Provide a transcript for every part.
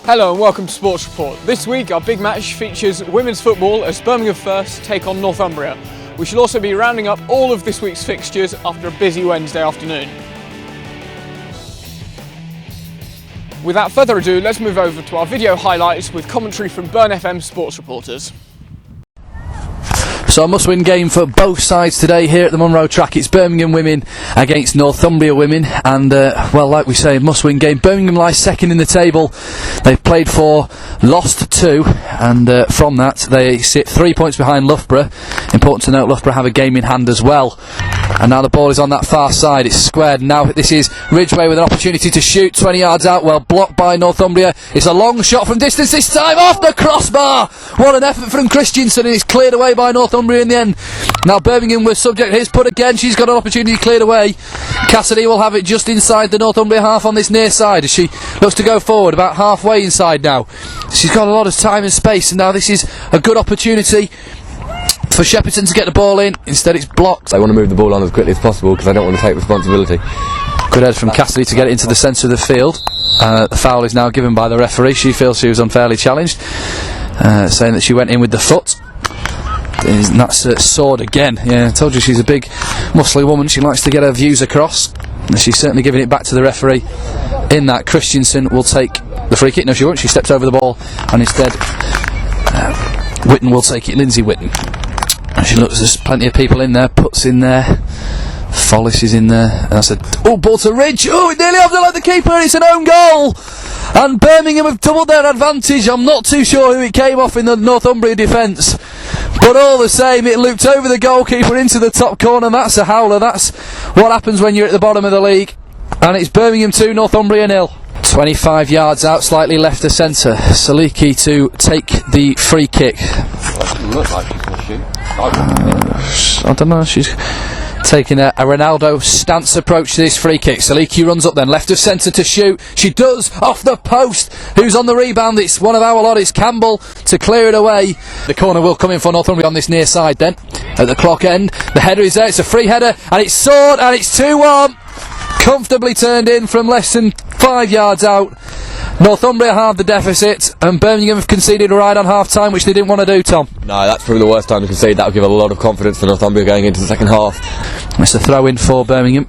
Hello and welcome to Sports Report. This week our big match features women's football as Birmingham First take on Northumbria. We shall also be rounding up all of this week's fixtures after a busy Wednesday afternoon. Without further ado, let's move over to our video highlights with commentary from BurnFM sports reporters. So a must-win game for both sides today here at the Monroe track. It's Birmingham women against Northumbria women, and well, like we say, must-win game. Birmingham lies second in the table. They've played 4, lost 2, and from that they sit 3 points behind Loughborough. Important to note, Loughborough have a game in hand as well. And now the ball is on that far side. It's squared. Now this is Ridgway with an opportunity to shoot 20 yards out. Well, blocked by Northumbria. It's a long shot from distance this time, off the crossbar. What an effort from Christensen, and it's cleared away by Northumbria in the end. Now Birmingham was subject to his put again. She's got an opportunity cleared away. Cassidy will have it just inside the Northumbria half on this near side as she looks to go forward, about halfway inside now. She's got a lot of time and space, and now this is a good opportunity for Shepperton to get the ball in. Instead it's blocked. I want to move the ball on as quickly as possible because I don't want to take responsibility. Good head from Cassidy to get it into the centre of the field. The foul is now given by the referee. She feels she was unfairly challenged, saying that she went in with the foot. And that's Sword again. Yeah, I told you she's a big muscly woman. She likes to get her views across, and she's certainly giving it back to the referee. In that, Christensen will take the free kick. No, she won't. She steps over the ball, and instead Whitten will take it. Lindsay Whitten. And she looks, there's plenty of people in there. Puts in there. Follis is in there. And I said, oh, ball to Ridge. Oh, it nearly overlooked the keeper. It's an own goal. And Birmingham have doubled their advantage. I'm not too sure who it came off in the Northumbria defence, but all the same, it looped over the goalkeeper into the top corner. That's a howler. That's what happens when you're at the bottom of the league. And it's Birmingham 2, Northumbria 0. 25 yards out, slightly left of centre. Saliki to take the free kick. Look like she's going to shoot. I don't know, she's taking a Ronaldo stance approach to this free kick. Saliki runs up then, left of centre to shoot. She does, off the post. Who's on the rebound? It's one of our lot, it's Campbell to clear it away. The corner will come in for Northumbria on this near side then. At the clock end, the header is there, it's a free header, and it's Sword, and it's 2-1. Comfortably turned in from less than 5 yards out. Northumbria have the deficit, and Birmingham have conceded right on half-time, which they didn't want to do, Tom. No, that's probably the worst time to concede. That will give a lot of confidence to Northumbria going into the second half. It's a throw-in for Birmingham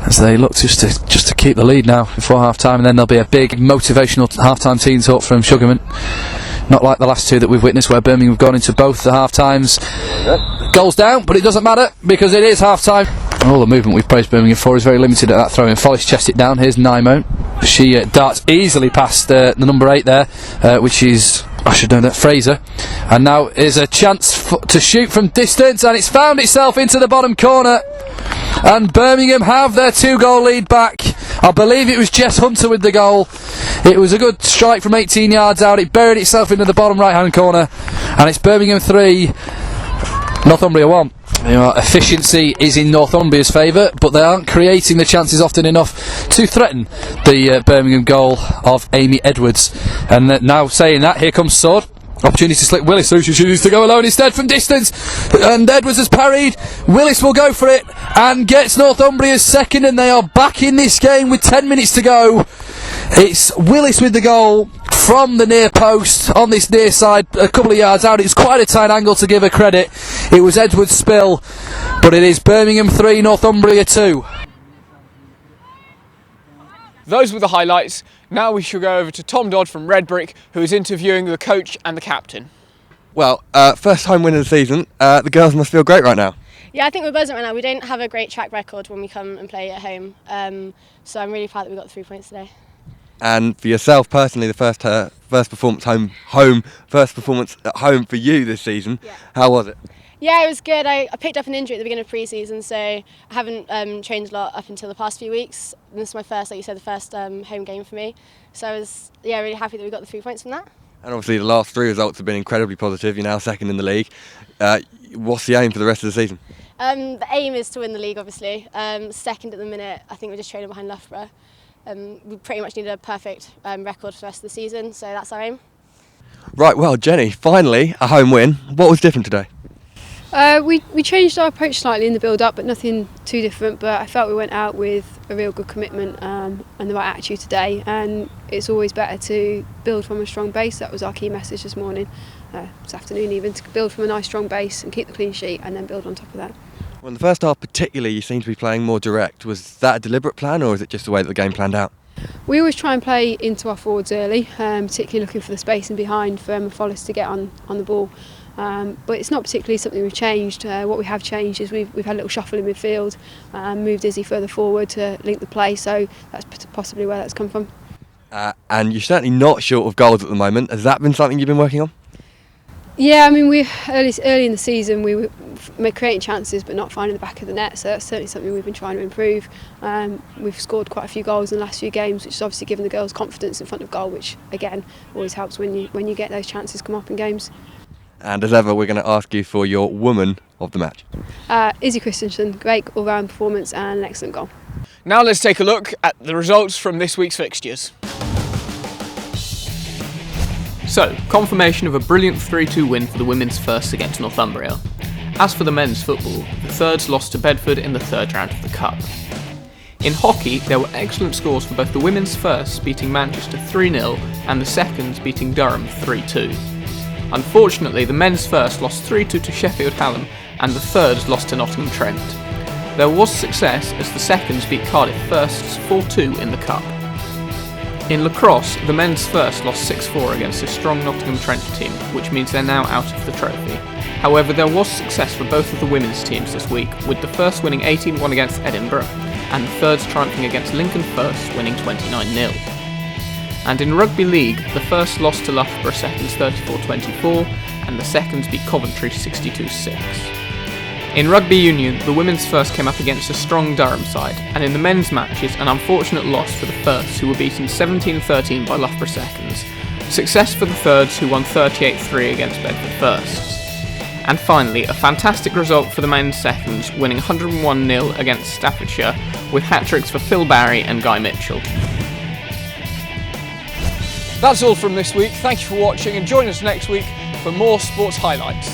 as they look just to keep the lead now before half-time, and then there'll be a big motivational half-time team talk from Sugarman. Not like the last two that we've witnessed, where Birmingham have gone into both the half-times. Goals down, but it doesn't matter because it is half-time. All the movement we've praised Birmingham for is very limited at that throw-in. Follis chests it down. Here's Naimone. She darts easily past the number 8 there, which is, I should know that, Fraser. And now is a chance to shoot from distance, and it's found itself into the bottom corner. And Birmingham have their 2-goal lead back. I believe it was Jess Hunter with the goal. It was a good strike from 18 yards out. It buried itself into the bottom right-hand corner, and it's Birmingham 3, Northumbria 1. You know, efficiency is in Northumbria's favour, but they aren't creating the chances often enough to threaten the Birmingham goal of Amy Edwards. And now saying that, here comes Sword. Opportunity to slip Willis through. She chooses to go alone instead from distance, and Edwards has parried. Willis will go for it and gets Northumbria's second, and they are back in this game with 10 minutes to go. It's Willis with the goal from the near post on this near side, a couple of yards out. It's quite a tight angle, to give her credit. It was Edwards' spill, but it is Birmingham 3, Northumbria 2. Those were the highlights. Now we shall go over to Tom Dodd from Redbrick, who is interviewing the coach and the captain. Well, first time win of the season. The girls must feel great right now. Yeah, I think we're buzzing right now. We don't have a great track record when we come and play at home, so I'm really proud that we got the 3 points today. And for yourself personally, the first performance at home for you this season. Yeah. How was it? Yeah, it was good. I picked up an injury at the beginning of pre-season, so I haven't trained a lot up until the past few weeks. And this is my first, like you said, the first home game for me. So I was really happy that we got the 3 points from that. And obviously the last 3 results have been incredibly positive. You're now second in the league. What's the aim for the rest of the season? The aim is to win the league, obviously. Second at the minute, I think we're just trailing behind Loughborough. We pretty much need a perfect record for the rest of the season, so that's our aim. Right, well, Jenny, finally a home win. What was different today? We changed our approach slightly in the build-up, but nothing too different. But I felt we went out with a real good commitment and the right attitude today. And it's always better to build from a strong base. That was our key message this morning, this afternoon even, to build from a nice strong base and keep the clean sheet and then build on top of that. Well, in the first half particularly, you seem to be playing more direct. Was that a deliberate plan, or is it just the way that the game planned out? We always try and play into our forwards early, particularly looking for the space in behind for Emma Follis to get on the ball. But it's not particularly something we've changed. What we have changed is we've had a little shuffle in midfield, moved Izzy further forward to link the play, so that's possibly where that's come from. And you're certainly not short of goals at the moment. Has that been something you've been working on? Yeah, I mean, early in the season we were creating chances but not finding the back of the net, so that's certainly something we've been trying to improve. We've scored quite a few goals in the last few games, which has obviously given the girls confidence in front of goal, which again always helps when you get those chances come up in games. And as ever, we're going to ask you for your woman of the match. Izzy Christensen, great all-round performance and an excellent goal. Now let's take a look at the results from this week's fixtures. So, confirmation of a brilliant 3-2 win for the women's first against Northumbria. As for the men's football, the thirds lost to Bedford in the third round of the Cup. In hockey, there were excellent scores for both the women's firsts beating Manchester 3-0 and the seconds beating Durham 3-2. Unfortunately, the men's first lost 3-2 to Sheffield Hallam and the thirds lost to Nottingham Trent. There was success as the seconds beat Cardiff firsts 4-2 in the Cup. In lacrosse, the men's first lost 6-4 against a strong Nottingham Trent team, which means they're now out of the trophy. However, there was success for both of the women's teams this week, with the first winning 18-1 against Edinburgh, and the thirds triumphing against Lincoln First, winning 29-0. And in rugby league, the first lost to Loughborough seconds 34-24, and the seconds beat Coventry 62-6. In rugby union, the women's first came up against a strong Durham side, and in the men's matches, an unfortunate loss for the firsts, who were beaten 17-13 by Loughborough seconds. Success for the thirds, who won 38-3 against Bedford firsts. And finally, a fantastic result for the men's seconds, winning 101-0 against Staffordshire, with hat-tricks for Phil Barry and Guy Mitchell. That's all from this week. Thank you for watching and join us next week for more sports highlights.